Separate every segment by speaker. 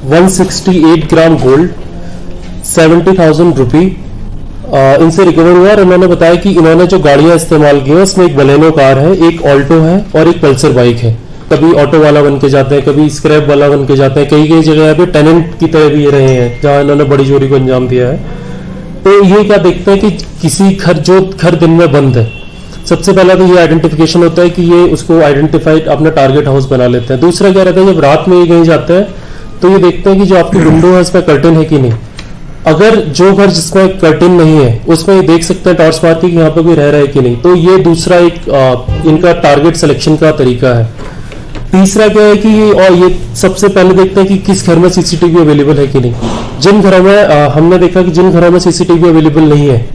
Speaker 1: 168 gram gold, 70,000 रुपी इनसे recover हुआ। और इन्होंने बताया कि इन्होंने जो गाड़ियां इस्तेमाल की हैं उसमें एक बलेनो कार है, एक ऑल्टो है और एक पल्सर बाइक है। कभी ऑटो वाला बन के जाते हैं, कभी स्क्रैप वाला बन के जाते हैं, कई कई जगह पे टेनेंट की तरह भी रहे हैं जहां इन्होंने बड़ी चोरी को अंजाम दिया है। तो ये क्या देखते हैं कि किसी घर दिन में बंद है, सबसे पहला तो ये आइडेंटिफिकेशन होता है कि ये उसको आइडेंटिफाइड अपना टारगेट हाउस बना लेते हैं। दूसरा क्या रहता है, जब रात में ये कहीं जाते हैं तो ये देखते हैं कि जो आपकी विंडो है उसमें कर्टन है कि नहीं। अगर जो घर जिसमें कर्टन नहीं है उसमें ये देख सकते हैं टॉर्च मार के कि यहाँ पे कोई रह रहा है कि नहीं। तो ये दूसरा एक इनका टारगेट सिलेक्शन का तरीका है। तीसरा क्या है कि ये सबसे पहले देखते हैं कि किस घर में सीसीटीवी अवेलेबल है कि नहीं। जिन घरों में हमने देखा कि जिन घरों में सीसीटीवी अवेलेबल नहीं है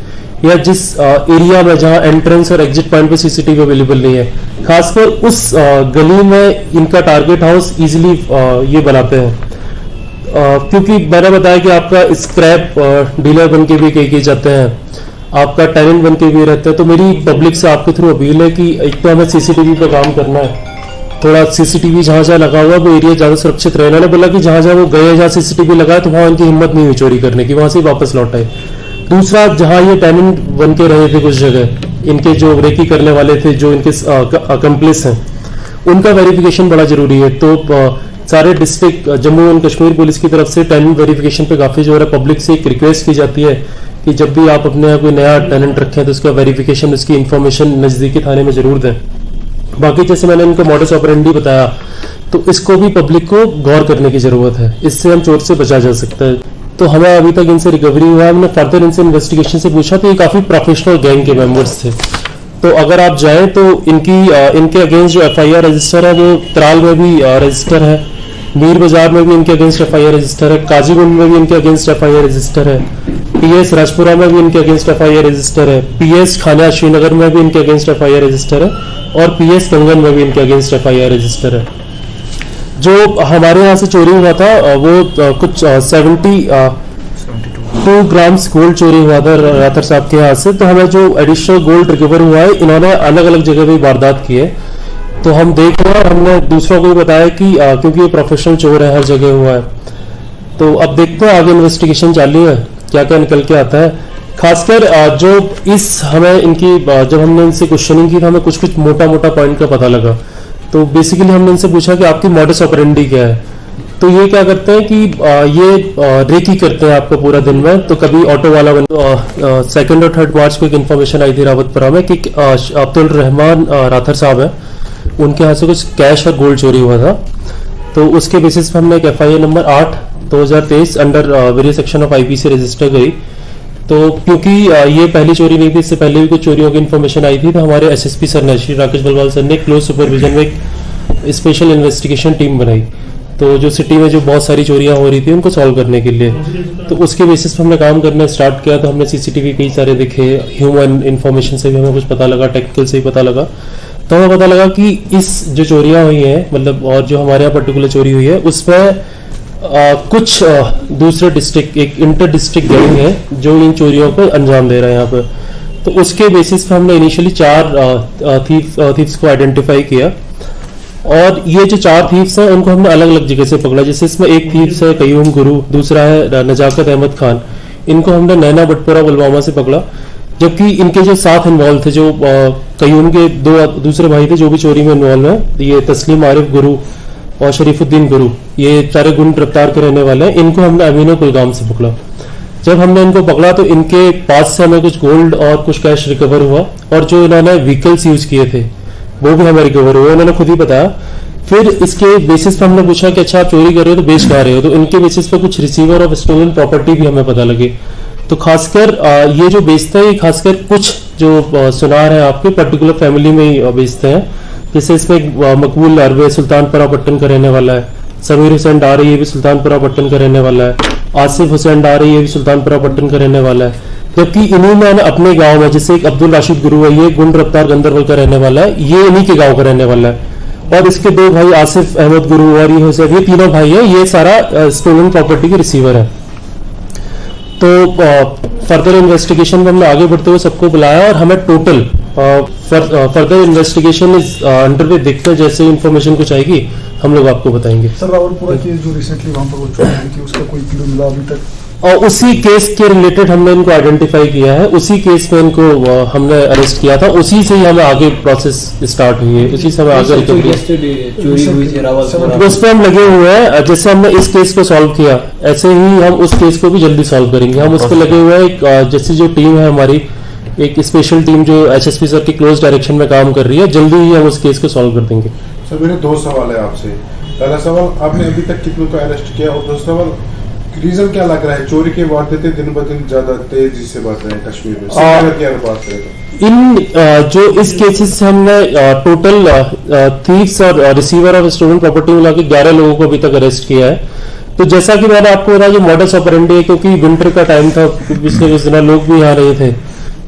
Speaker 1: या जिस एरिया में जहां एंट्रेंस और एग्जिट पॉइंट पे सीसीटीवी अवेलेबल नहीं है, खासकर उस गली में इनका टारगेट हाउस इजीली ये बनाते हैं। क्योंकि मैंने बताया कि आपका स्क्रैप डीलर बन के भी कई जाते हैं, आपका टेनेंट बन के भी रहते हैं। तो मेरी पब्लिक से आपके थ्रू अपील है कि एक तो हमें सीसीटीवी पे काम करना है, थोड़ा सीसीटीवी जहां जहां लगा हुआ वो एरिया ज्यादा सुरक्षित रहे। उन्होंने बोला कि जहां जहां वो गए, जहां सीसीटीवी लगा तो वहां उनकी हिम्मत नहीं हुई चोरी करने की, वहां से वापस लौट आए। दूसरा, जहां ये टेनेंट बन के रहे थे कुछ जगह, इनके जो रेकी करने वाले थे, जो इनके अकम्प्लिस हैं, उनका वेरिफिकेशन बड़ा जरूरी है। तो सारे district Jammu and Kashmir police की तरफ से टेनेंट वेरिफिकेशन पे काफी जो है पब्लिक से एक रिक्वेस्ट की जाती है कि जब भी आप अपने यहाँ कोई नया टेनेंट रखें तो उसका वेरिफिकेशन, उसकी इन्फॉर्मेशन नजदीकी थाने में जरूर दें। बाकी जैसे मैंने इनको मॉडस ऑपरेंडी बताया, तो इसको भी पब्लिक को गौर करने की जरूरत है, इससे हम चोर से बचा जा सकता है। तो हमें अभी तक इनसे रिकवरी हुआ है। हमने फर्दर इनसे इन्वेस्टिगेशन से पूछा तो ये काफी प्रोफेशनल गैंग के मेंबर्स थे। तो अगर आप जाएं तो इनके अगेंस्ट जो एफआईआर रजिस्टर है वो त्राल में भी रजिस्टर है, मीर बाजार में भी इनके अगेंस्ट एफआईआर रजिस्टर है, काजीगुंड में भी इनके अगेंस्ट एफआईआर रजिस्टर है, पीएस राजपुरा में भी इनके अगेंस्ट एफआईआर रजिस्टर है, पीएस खाना श्रीनगर में भी इनके अगेंस्ट एफआईआर रजिस्टर है और पीएस कंगन में भी इनके अगेंस्ट एफआईआर रजिस्टर है। जो हमारे यहाँ से चोरी हुआ था वो कुछ 72 ग्राम्स गोल्ड चोरी हुआ था राथर साहब के यहाँ से। तो हमें जो एडिशनल गोल्ड रिकवर हुआ है, इन्होंने अलग अलग जगह भी वारदात की है, तो हम देख रहे हैं। हमने दूसरों को भी बताया कि क्योंकि ये प्रोफेशनल चोर है, हर जगह हुआ है। तो अब देखते हैं आगे इन्वेस्टिगेशन चालू है, क्या क्या निकल के आता है। खासकर जो हमें इनकी जब हमने इनसे क्वेश्चनिंग की तो हमें कुछ कुछ मोटा मोटा पॉइंट का पता लगा। तो बेसिकली हमने इनसे पूछा कि आपकी मॉडस ऑपरेंडी क्या है। तो ये क्या करते हैं कि ये रेकी करते हैं आपको पूरा दिन में। तो कभी ऑटो वाला 2 और 3 मार्च को एक इन्फॉर्मेशन आई थी रावतपुरा में कि अब्दुल रहमान राथर साहब है, उनके यहाँ से कुछ कैश और गोल्ड चोरी हुआ था। तो उसके बेसिस पर हमने एक FIR number 8/2023 under various section of IPC register करी। तो क्योंकि ये पहली चोरी नहीं थी, इससे पहले भी कुछ चोरियों की इन्फॉर्मेशन आई थी, तो हमारे एसएसपी सर ने, श्री राकेश बलवाल सर ने क्लोज सुपरविजन में एक स्पेशल इन्वेस्टिगेशन टीम बनाई। तो जो सिटी में जो बहुत सारी चोरियां हो रही थी उनको सॉल्व करने के लिए, तो उसके बेसिस पर हमने काम करना स्टार्ट किया। तो हमने सीसीटीवी कई सारे देखे, ह्यूमन इन्फॉर्मेशन से भी हमें कुछ पता लगा, टेक्निकल से भी पता लगा। तो हमें पता लगा कि इस जो चोरियां हुई हैं, मतलब और जो हमारे यहाँ पर्टिकुलर चोरी हुई है उसमें कुछ दूसरे डिस्ट्रिक्ट, एक इंटर डिस्ट्रिक्ट गैंग है जो इन चोरियों को अंजाम दे रहा है यहाँ पर। तो उसके बेसिस पर हमने इनिशियली 4 थीव्स को आइडेंटिफाई किया, और ये जो 4 थीव्स हैं उनको हमने अलग अलग जगह से पकड़ा। जैसे इसमें एक थीव्स है कयूम गुरु, दूसरा है नजाकत अहमद खान, इनको हमने नैना बटपुरा पुलवामा से पकड़ा। जबकि इनके जो साथ इन्वॉल्व थे, जो कयूम के 2 दूसरे भाई थे जो भी चोरी में इन्वॉल्व है, ये तस्लीम आरिफ गुरु और शरीफुद्दीन गुरु, ये सारे गुंड रफ्तार के रहने वाले हैं। इनको हमने अमीनो कुलगाम से पकड़ा। जब हमने इनको पकड़ा तो इनके पास से हमें कुछ गोल्ड और कुछ कैश रिकवर हुआ, और जो इन्होंने व्हीकल्स यूज किए थे वो भी हमें रिकवर हुए, उन्होंने खुद ही बताया। फिर इसके बेसिस पर हमने पूछा कि अच्छा आप चोरी कर रहे हो तो बेच कहाँ रहे हो, तो इनके बेसिस पर कुछ रिसीवर ऑफ स्टोलन प्रॉपर्टी भी हमें पता लगे। तो खासकर ये जो बेचते हैं, खासकर कुछ जो सुनार है आपके पर्टिकुलर फैमिली में ही बेचते हैं। जैसे इसमें मकबूल अरवे सुल्तानपुरा पट्टन का रहने वाला है, समीर हुसैन डार ये भी सुल्तानपुरा पट्टन का रहने वाला है, आसिफ हुसैन डार ये भी सुल्तानपुरा पट्टन का रहने वाला है। जबकि इन्हीं में अपने गांव में, जैसे एक अब्दुल राशिद गुरु है, ये गुंड रफ्तार गंदरबल का रहने वाला है, ये इन्हीं के गांव का रहने वाला है। और इसके 2 भाई आसिफ अहमद गुरु और ये हुसैन, ये तीनों भाई है, ये सारा स्टोलन प्रॉपर्टी के रिसीवर है। तो फर्दर इन्वेस्टिगेशन में हमने आगे बढ़ते हुए सबको बुलाया, और हमें total further investigation is under way. देखते हैं जैसे इन्फॉर्मेशन कुछ आएगी हम लोग आपको बताएंगे।
Speaker 2: सर रावलपुरा केस जो रिसेंटली वहाँ पर वो चोरी हुई थी उसका कोई क्लू मिला अभी तक?
Speaker 1: और उसी केस के रिलेटेड हमने इनको आइडेंटिफाई किया है, उसी केस में इनको हमने अरेस्ट किया था, उसी से ही हमें आगे प्रोसेस स्टार्ट हुई है, उसी से हमें आगे रिकवरी
Speaker 3: चोरी हुई थी रावलपुरा,
Speaker 1: उस पर हम लगे हुए हैं। जैसे हमने इस केस को सॉल्व किया ऐसे ही हम उस केस को भी जल्दी सॉल्व करेंगे। हम उस पर लगे हुए हैं। जैसे जो टीम है हमारी, एक स्पेशल टीम जो एचएसपी सर की क्लोज डायरेक्शन में काम कर रही है, जल्दी ही हम उस केस को सॉल्व कर देंगे।
Speaker 4: सर मेरे दो सवाल है आपसे। पहला सवाल, आपने अभी तक कितनों को अरेस्ट किया, और दूसरा सवाल, रीजन क्या लग रहा है चोरी के वारदातें दिन ब दिन ज्यादा तेजी से बढ़ रहे हैं कश्मीर में? की अगर बात करें तो
Speaker 1: इन जो इस केसेस से हमने टोटल थीव्स और रिसीवर ऑफ स्टोलन प्रॉपर्टी मिला के 11 लोगों को अभी तक अरेस्ट किया है। तो जैसा कि मैंने आपको बताया जो मॉडस ऑपरेंडी है, क्योंकि विंटर का टाइम था, पिछले कुछ दिनों लोग भी आ रहे थे।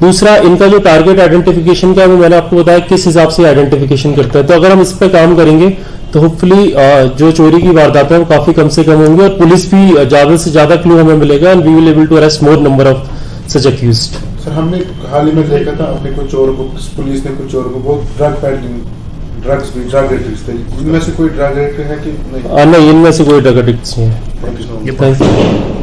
Speaker 1: दूसरा, इनका जो टारगेट आइडेंटिफिकेशन का, वो मैंने आपको बताया किस हिसाब से आइडेंटिफिकेशन करता है। तो अगर हम इस पर काम करेंगे तो होपफुली जो चोरी की वारदात है वो काफी कम से कम होंगी और पुलिस भी ज्यादा से ज्यादा क्लू हमें मिलेगा and we will able to arrest more number of such accused.
Speaker 4: Sir हमने हाल ही में देखा था, अपने कुछ चोर को, पुलिस ने कुछ चोर को बहुत ड्रग पैडलिंग, ड्रग्स भी, ड्रग एडिक्ट्स थे, इनमें से कोई ड्रग एडिक्ट है कि नहीं?
Speaker 1: नहीं, इनमें से कोई ड्रग एडिक्ट्स नहीं है।
Speaker 4: Thank you so much.
Speaker 1: Thank you.